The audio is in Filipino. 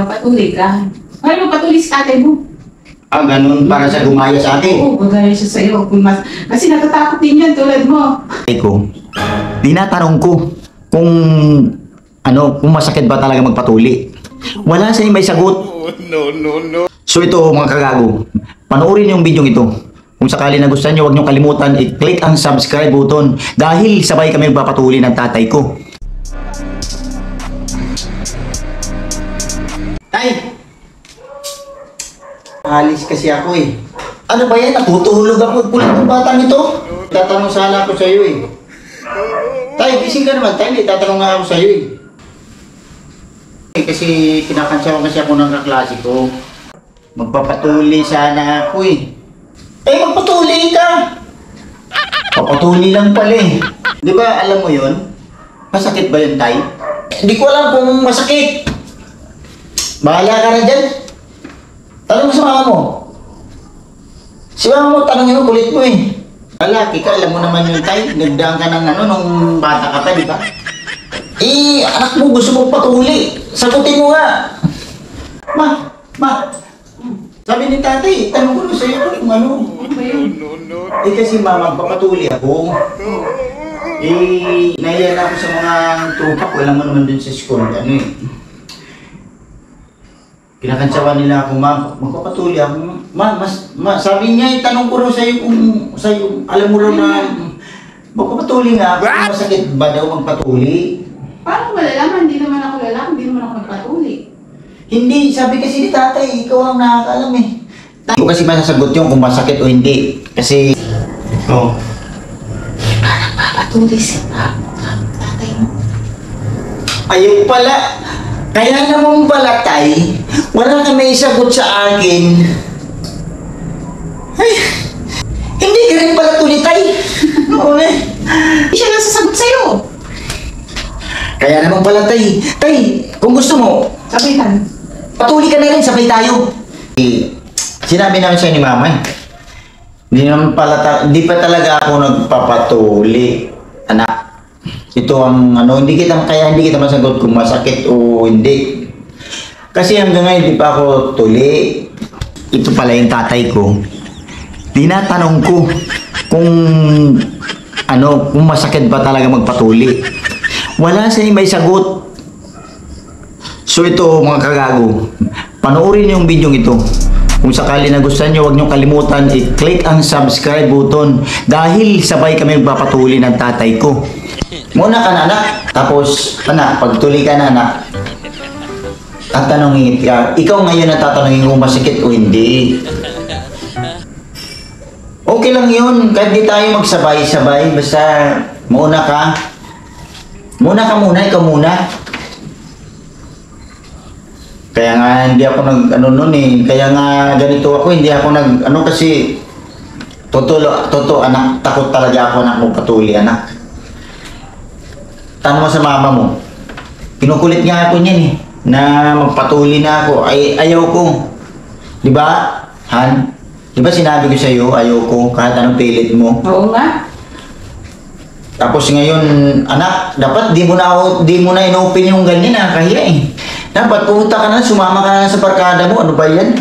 magpatuloy ka. Ay, magpatuloy si tatay mo. Ah, ganun para sa gumaya sa akin. Oo, magaya siya sa'yo. Kasi natatakot din yan tulad mo. Ko, tinatanong ko kung kung masakit ba talaga magpatuli. Wala sa may sagot. No. So ito mga kagago, panoorin yung video ito. Kung sakali nagustuhan nyo, huwag nyo kalimutan i-click ang subscribe button dahil sabay kami magpapatuli ng tatay ko. Tay! Alis kasi ako eh. Ano ba yan? Natutulog ako. Kulit ng batang ito. Tatanong sana ako sa'yo eh. Tay, gising ka naman. Tay, tatanong nga ako sa'yo eh. Kasi kinakantsawan kasi ako ng kaklase ko. Magpapatuli sana ako eh. Eh, magpatuli ka! Papatuli lang pala eh. Di ba alam mo yun? Masakit ba yun, Tay? Hindi ko alam kung masakit. Bahala ka na dyan. Tanong mo sa mama mo. Si mama mo, tanongin mo, kulit mo eh. Lalaki ka, alam mo naman yun, Tay. Nagdaan ka ng nung bata ka pa, di ba? Eh, anak mo, gusto mong patuli. Sagutin mo nga. Ma. Sabi ni tatay, tanong ko na sa'yo kung ano. No. Eh, kasi mama, magpapatuli ako. Eh, nahiya na ako sa mga tropa ko. Alam mo naman dun sa school, kinakantsawan nila ako, magpapatuli ako. Sabi niya, tanong ko rin sa'yo, alam mo rin na, magpapatuli nga ako, masakit ba daw magpatuli? Paano malalaman? Hindi naman ako lalaki, hindi naman ako magpatuli. Hindi, sabi kasi ni tatay, ikaw ang nakakaalam eh. Hindi ko kasi masasagot yung kung masakit o hindi. Kasi, Parang papatuli si tatay mo. ayaw pala. Kaya naman pala, Tay, wala ka may sagot sa akin. Ay, hindi ka rin pala tuli, Tay. Oo eh. Hindi siya nasasagot sa'yo. Kaya naman pala, Tay. Tay, kung gusto mo, Sabihan. patuli ka na rin, sabay tayo. Sinabi namin sa'yo ni Mama, hindi pa talaga ako nagpapatuli, anak. Ito ang hindi kita masagot kung masakit o hindi. Kasi hanggang ngayon hindi pa ako tuli. Ito pala yung tatay ko. Tinatanong ko kung kung masakit ba talaga magpatuli. Wala siya may sagot. So ito mga kagago, panoorin yung video ito. Kung sakali nagustuhan nyo, huwag nyo kalimutan i-click ang subscribe button dahil sabay kami magpapatuli ng tatay ko. Muna ka na, anak. Tapos, anak, pagtuli ka na, anak. Tatanungin ka. Ikaw ngayon ang tatanungin kung masakit o hindi. Okay lang yun. Kahit di tayo magsabay-sabay. Basta, muna ka. Muna ka muna. Ikaw muna. Kaya nga, hindi ako nun eh. Kaya nga, ganito ako. Hindi ako kasi, totoo, anak. Takot talaga ako, anak, magpatuli, anak. Tanong mo sa mama mo. Kinukulit nga ako niyan eh. Na magpatuli na ako. Ayaw ko. Di ba, Han? Di ba sinabi ko sa iyo, ayaw ko kahit anong pilit mo. Oo nga. Tapos ngayon, anak, dapat di mo na inopen yung ganyan, kahiya eh. Dapat pumunta ka na, sumama ka na sa barkada mo. Ano ba yan?